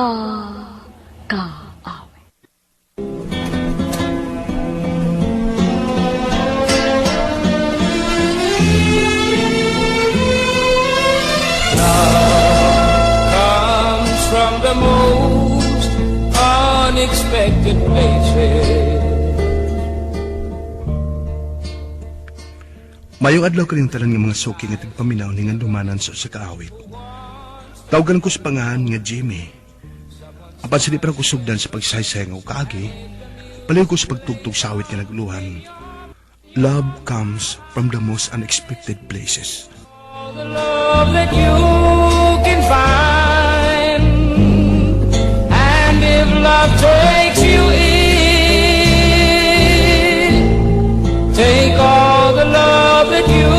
sa kaawit. Comes from the most unexpected places. Mayong adlaw ka rin talang nga mga suki nga tigpaminaw ni nga dumanan sa kaawit. Tawagan ko sa pangahan nga Jimmy. Apan sa di pa ko sugdan sa pagsaysay nga ukagi, palayo ko sa pagtugtog sa awit nga naguluhan. Love comes from the most unexpected places. All the love that you can find, and if love takes you in, take all the love that you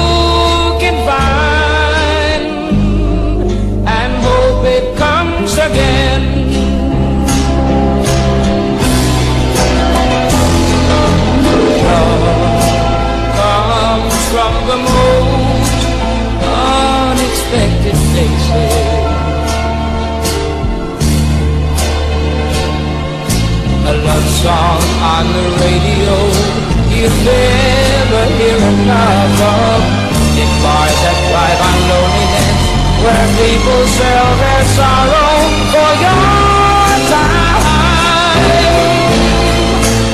can find, and hope it comes again. Comes from the most unexpected places. A love song on the radio you'd never hear enough of. In bars that thrive on loneliness, where people sell their sorrow for your time.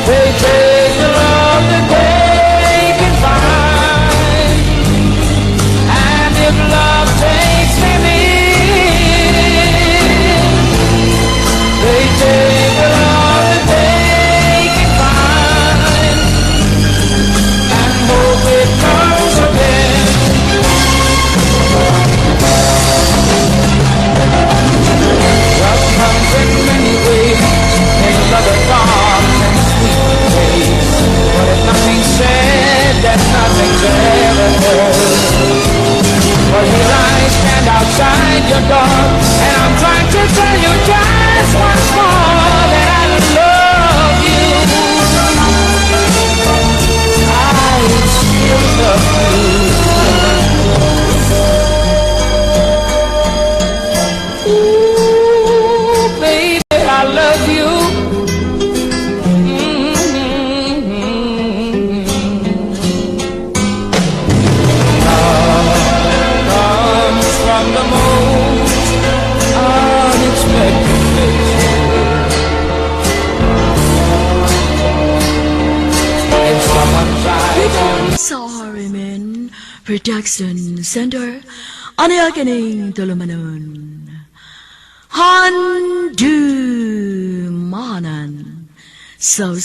They take the love that they can find, and if love takes them in, they take the love that they can find, and hope it comes again. Love comes in many ways, in other forms and sweet ways. But if nothing's said, then nothing's ever heard. But here I stand outside your door, and I'm trying to tell you just once more that I love you. I still love you. Ooh, baby, I love you. Comes from the most unexpected places. If someone tries to Sorry, men. Production Center. Ano yung kining tulumanon? Handumanan sa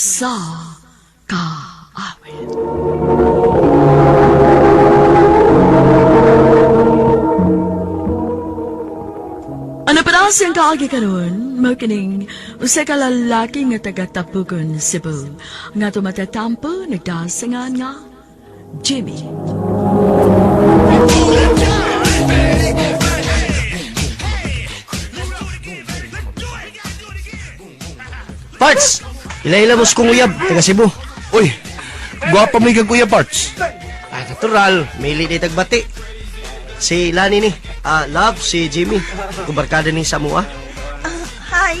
kaawit. Ano pa na siyang kaagi karon? Makining usa ka lalaki nga taga-Tapugon, Cebu. Nga tumatatampo, nagdasangan nga Jimmy. Parts! Ila-ila mo kong uyab, taga Cebu. Uy, guwapa mo yung kuya Parts. Natural, may liti tagbati. Si Lani ni, Love, si Jimmy. Kubarkada ni Samua. Hi.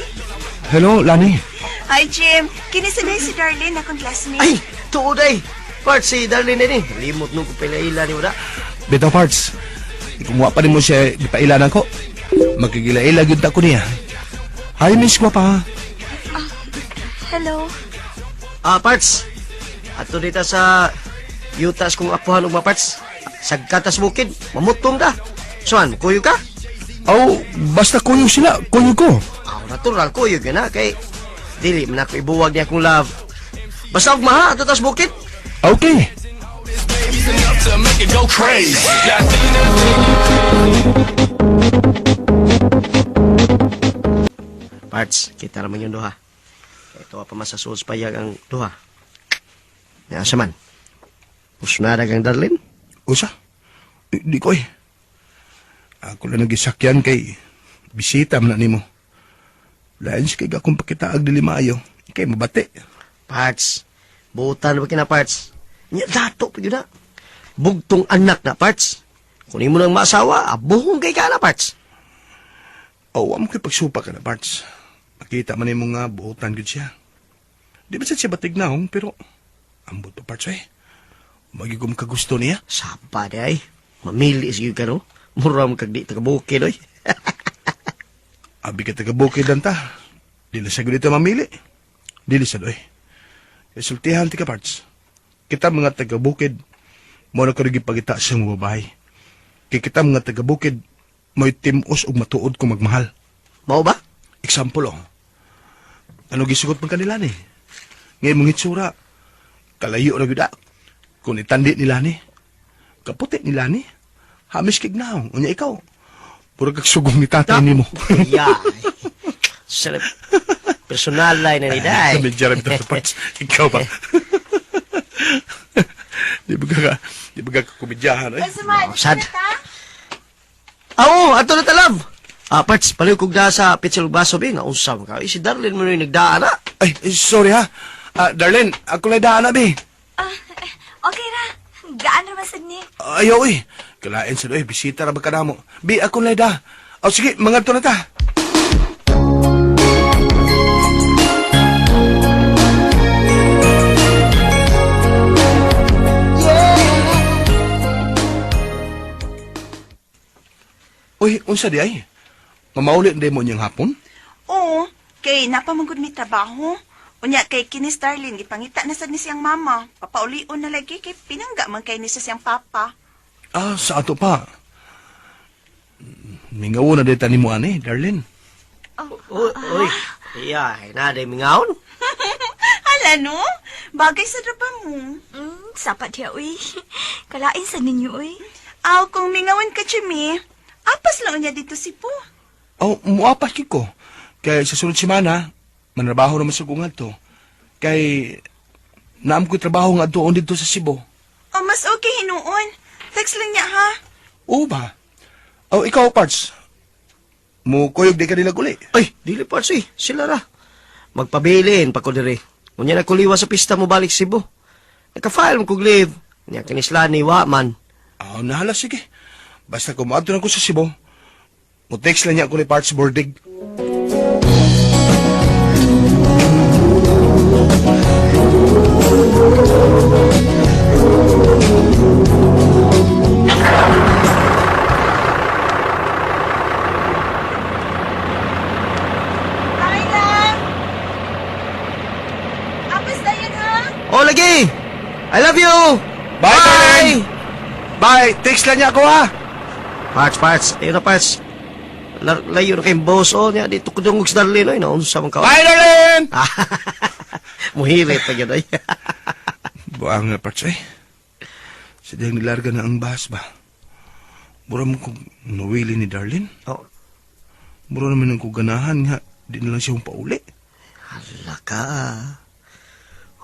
Hello, Lani. Hi, Jim. Kinisigay si Darlene, akong classmate. Ay, tuoday. Parts, si Darlene ni. Limot nung kupilaila ni Uda. Bitaw Parts. Kung pa rin mo siya, di pa ilanan ko. Magkigila-ila yun ko niya. Hi, miss guwapa. Hello. Parts. Ato dito sa yutas kong apuhan og mga parts. Sagkatas bukid, mamutong ka. Soan, kuyo ka? Oh, basta kuyo sila, kuyo ko. Natural, kuyo ka na. Kay, dili man ako ibuwag niya akong love. Basta og maha, ato tas bukid. Okay. Parts, kita naman yung duha. Ito pa masasuod payag ang duha. Nasa man. Usnada kang Darlene? Usa? Di ko eh. Ako lang nagisakyan kay bisita man na nimo. Lain si kay akong pakitaag dili maayo. Kay mabati. Parts, butan ba kina Parts? Nya dato pa yun na. Bugtong anak na Parts. Kunin mo ng masawa, abuhong kay ka na Parts. Oh, amo kay pagsupa ka na, Parts. Makita man mo nga buotan gud siya. Di ba siya batignahong, pero ambot pa, Parts, eh. Magigum ka gusto niya. Sapa di ay. Mamili sige ka no. Mura mo kag di tagabukid oy. Abi ka taga-bukid lang ta. Dili sa gudita mamili. Dili sa doy. Resultihan ti ka, Parts. Kita mga taga-bukid, mo na karigi pagita sa mga babae. Kaya kita mga taga-bukid, may timos o matuod kung magmahal. Mao ba? Example, oh. Ano gisugot man kanila ni? Ngayon mong itsura, kalayo na gud. Kung itandi nila ni, kaputi nila ni, hamis kignaong, unya ikaw. Puro kagsugong ni tatay ni mo. Yeah. Sarap. Personal line na ni Day. Medyo rin ito sa Parts. Ikaw ba? Di ba ka kumidyahan, eh? Sad. Oo, ato na talab. Parts, paliw kog na sa pitsel baso ba nga usam ka. Si Darlene mo rin nagdaan na. Ay, sorry ha. Darlene, ako na daan na, be. Okay ra. Gaan naman sad ni. Ayaw, eh. Kalain sa doy, bisita ra ba ka na mo? Be, ako na da. O sige, mga to na ta. Uy, unsa di ay? Mamaulit din mo niyang hapon? Oo, kay napamangod mi trabaho. Unya kay kinis Darlene, gipangita na sad ni siyang mama. Papaulion na lagi kay pinangga man kay ni sa siyang papa. Sa ato pa. Mingaw na din tani mo, ani, Darlene. Uy, iya, naday mingaon. Hala no? Bagay sa drapa mo. Sapat dia, uy. Kalain sa ninyo, uy. Aw, kung mingawan ka, Chimi, apas lang niya dito si Po. Oh, muapas ko. Kay sa sunod semana, manrabaho naman sa kungal to. Kay naam ko trabaho nga doon dito sa Cebu. O, mas okay hinuon. Text lang niya, ha? Oo ba? Oh, ikaw, Parts. Mukuyog di ka nila guli. Ay, dili Parts eh. Sila ra. Magpabilin pa ko dire. Unya na kuliwa sa pista mo balik Cebu. Naka-file mo kog leave. Unya kinisla ni wa man. Nahala, sige. Basta kumato na ko sa Cebu. Mo-text lang niya ako ni Parts Bordig. Kayla! Apas na yan, ha? Oh, lagi! I love you! Bye, Darlene! Bye! Text lang niya ako, ha? Parts. Ayun na, Parts. Layo na kayong boss. Oh, niya, dito ko dungog sa Darlene. Ay, naunsa man ka. Bye, Darlene! Muhirit pa yun, ay. Buang nga, Parts, eh. Sadyang nilarga na ang bahas ba? Mura mo kong nawili ni Darlene. Oh, Mura naman ang kuganahan nga. Di na lang siyang pauli. hala ka.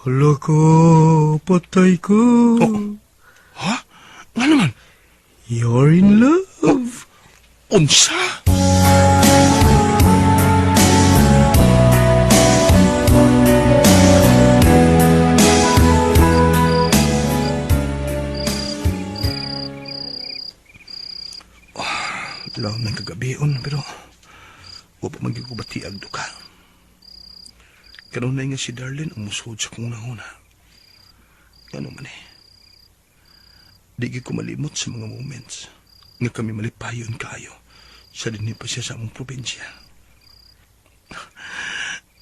Hala ka, patay ko. Oh. Ha? Nga naman? You're in love. Unsa? Law ng kagabion, pero wapa magigubati ang duka. Kanunay nga si Darlene umusod sa kong nahuna. Ano man eh. Di ko malimot sa mga moments nga kami malipayon kayo sa dinhi pa siya sa among probinsya.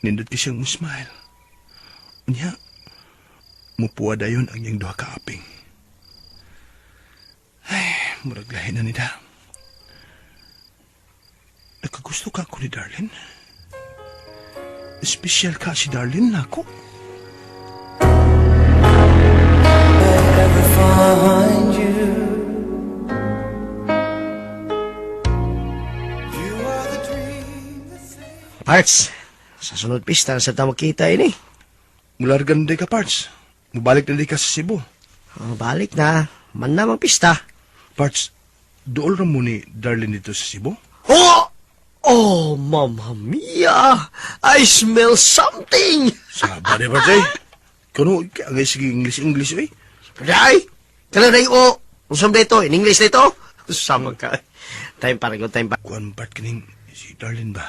Nindot ki siyang musmile. Unya, mupuwa dayon ang iyang duha ka aping. Ay, murag lahin na nida. Nakagusto ka ako ni Darlene? Espesyal ka si Darlene na ako? Parts, sa sunod pista sa tama kita ini. Mulargan na ka, Parts. Mubalik na di ka sa Cebu. Balik na. Man namang pista. Parts, dool ra mo ni Darlene dito sa Cebu? Oh! Oh, Mamma Mia! I smell something! Saba ni Parts, eh. Kano, ang sige English, eh. Day! Kala na yung Usam dito, in English dito? Sama ka. Time pa. Kuan Part kining Si Darlene ba?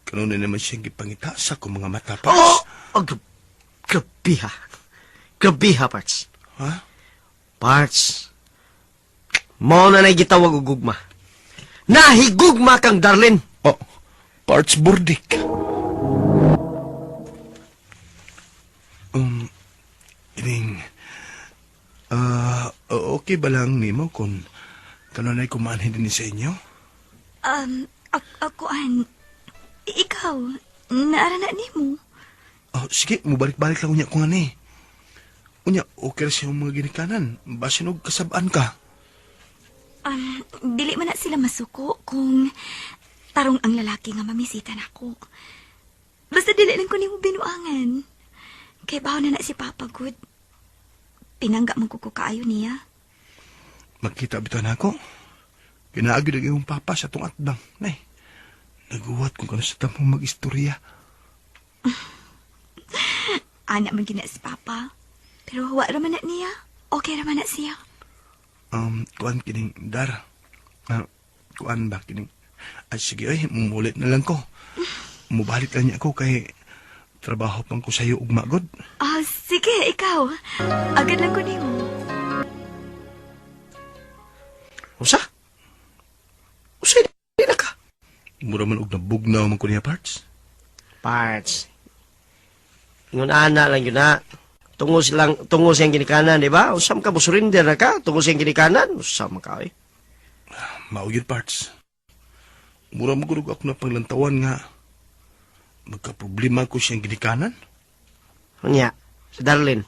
Kanuna naman siyang gipangita sa akong mga mata, Oh! Parts. Oh, grabe ha. Grabe ha, Parts. Ha? Parts. Mao na gitawag og gugma. Nahigugma kang Darlene. Oh, Parts Burdik. Ining, okay ba lang nimo kung kanunay kumanhin din sa inyo? Ikaw, naara na ni mo. Oh, sige, mubalik-balik lang unya ko nga ni. Unya, okay siya mga ginikanan. Basin og kasabaan ka. Dili man na sila masuko kung tarong ang lalaki nga mamisita na ako. Basta dili lang ko ni mo binuangan. Kay baho na si Papa Good. Pinangga man ko kaayo niya. Magkita bitaw na ako. Pinaagyo na yung papa sa itong atbang. Nay, naguwat kung kano sa tamang mag-istorya. Anak man gina si Papa. Pero huwa raman na niya. Okay raman na siya. Kuan kining Dar. Kuan ba kining... Ay, sige, ay, mumulit na lang ko. Mubalik lang niya ako kay trabaho pang ko sa'yo ugma god. Sige, ikaw. Agad lang ko ni mo. Usa? Usa di na ka? Mura man og nabugnaw man ko niya, Parts. Parts. Ingon ana lang yun na. Tungo siyang ginikanan, di ba? Usam ka, musurinder na ka. Tungo siyang ginikanan. Usam ka, eh. Maugid, Parts. Mura mo gulog ako na panglantawan nga. Magka-problema ko siyang ginikanan. Unya, si Darlene.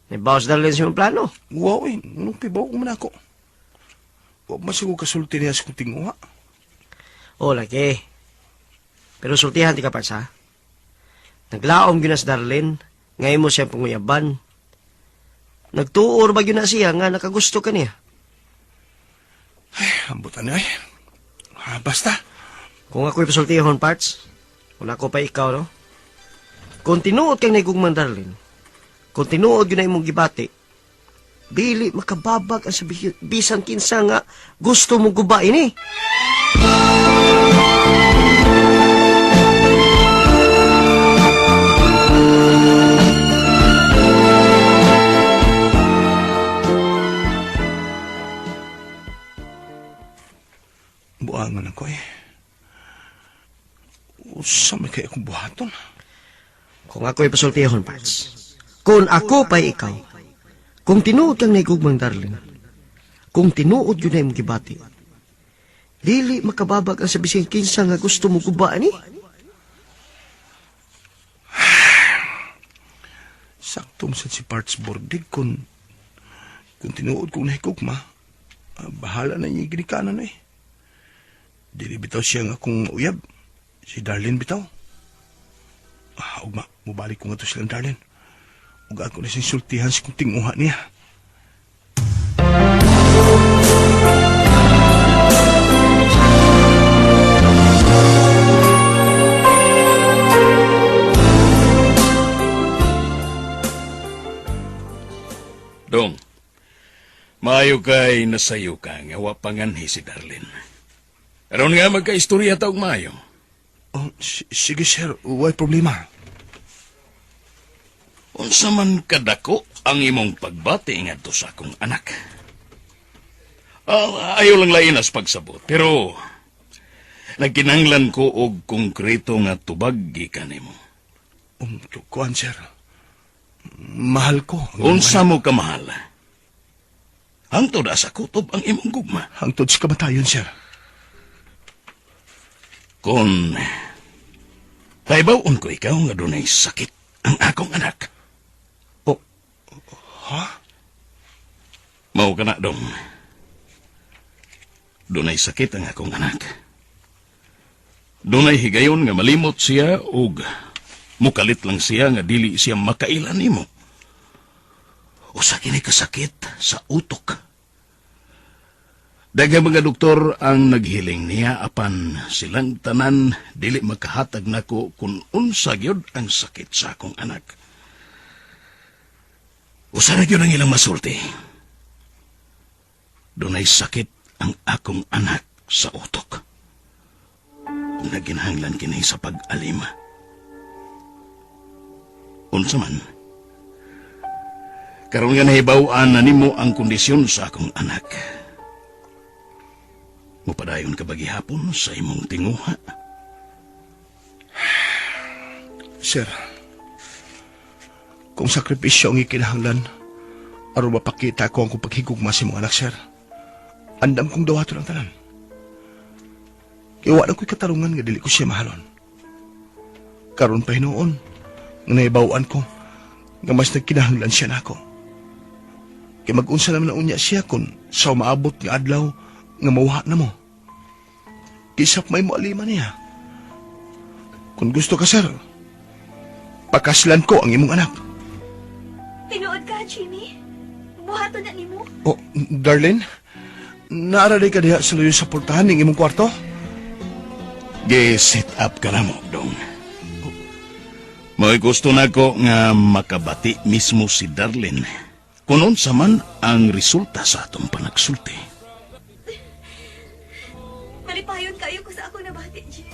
Nabaw si Darlene sa mga plano. Wow, eh. Anong pibaw ko man ako? Huwag masigong kasulti niya sa kong tinguha. O, laki. Pero sultihan ti ka, Parts, ha? Naglaom yun na si Darlene. Ngayon mo siyang panguyaban. Nagtuor ba yun na siya nga nakagusto ka niya? Ay, ambutan na, eh. Basta. Kung ako'y pasultihon, Parts, kung ako pa ikaw, no? Kung tinuod kang naigugman, Darlene, kung tinuod yun na imong gibati, dili makababag ang sabihin, bisan kinsa nga gusto mong gubain, eh. Buangan ako, eh. Usa may kaya akong buhaton. Kung ako'y pasultihon, Parts, kung ako pa ikaw, kung tinuod kang naigugmang, Darlene, kung tinuod yun na imong gibati, dili makababag ang sabihin kinsa nga gusto mo gubaan, eh. Sakto mo si Parts Bordig kung tinuod kong nahigugma, bahala na niya ginikanan, eh. Dili bitaw siya nga akong uyab. Si Darlene bitaw. Ugma, mubalik ko nga to silang Darlene. Ugaan ko na siyang sultihan sa kong tinguha niya. Dong, maayo kay nasayo ka nga wapanganhi si Darlene. Aron nga magka-istorya taog maayo. Oh, sige, sir. Way problema. Unsa man kadako ang imong pagbati ngadto sa akong anak. Ayaw lang lainas pagsabot, pero nagkinanglan ko og konkreto nga tubag gikan nimo. Kuan, sir. Mahal ko. Unsa mo kamahal? Hangtod sa kutob ang imong gugma. Hangtod sa kamatayon, sir. Kung taibawon ko ikaw nga dunay sakit ang akong anak. Ha? Mao ka na, Dong. Dunay sakit ang akong anak. Dunay higayon nga malimot siya ug mukalit lang siya nga dili siya makailan nimo. Usa kini kasakit sa utok. Daghang mga doktor ang naghiling niya apan silang tanan dili makahatag nako kung unsa gyud ang sakit sa akong anak. Usa na gyud ang ilang masulti. Dunay sakit ang akong anak sa utok. na ginahanglan kini sa pag-alima. Unsa man, karon nga nahibaw-an na nimo ang kondisyon sa akong anak. Mupadayon ka bagihapon sa imong tinguha. Sir, kung sakripisyo ang ikinahanglan, aron mapakita ko ang kung paghigugma sa imong anak, sir, andam kong dawato ng tanan. Kaya wala ko'y katarungan nga dili ko siya mahalon. Karon pa hinoon, nga naibawaan ko, nga mas nagkinahanglan siya na ako. Kaya mag-unsa naman na unya siya kung sa maabot nga adlaw nga mauha na mo. Kisap may mo alima niya. Kung gusto ka, sir, pakaslan ko ang imong anak. Tinuod ka, Jimmy. Buhato na ni mo. Oh, Darlene, naaraday ka diha sa luyo sa portahan ng imong kwarto? Gi-set up ka na mo, dong. May gusto na ko nga makabati mismo si Darlene. Kunon sa man ang resulta sa atong panagsulti. Malipayon kayo ko sa ako nabati, Jen.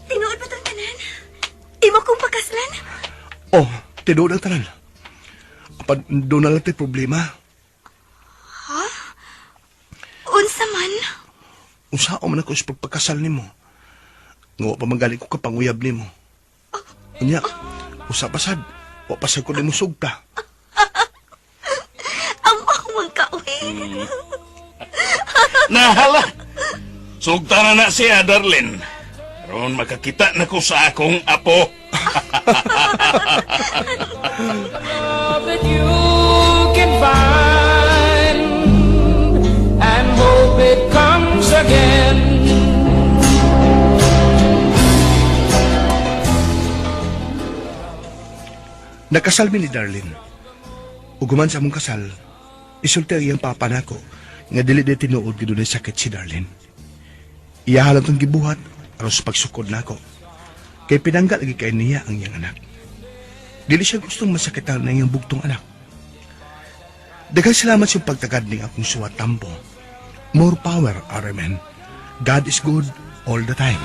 Tinuod ba tang tanan? Imo kong pakaslan? Oh, tinuod ang tanan. Apan, doon na lang tayo problema. Ha? Unsa man? Unsao man ako sa pagpagkasal nimo. Nga wa pa magaling ko kapanguyab nimo. Unya, usa pasad, wa pasad ko nimo sugta. Amang man ka, uy. Nahala! Sugta na siya, Darlene. Ron makakita na ko sa akong apo. Love that you can find and hope it comes again. Nakasal mi ni Darlene. Uguman sa among kasal, isulti ang iyang papa nako nga dili di tinuod gid dunay sakit si Darlene. Iya halang tong gibuhat aron sa pagsukod nako. Kay pinangga lagi kay niya ang iyang anak. Dili siya gustong masakitan ng iyang bugtong anak. Daghang salamat sa pagtagad ning akong suwat tampo. More power, Aramen. God is good all the time.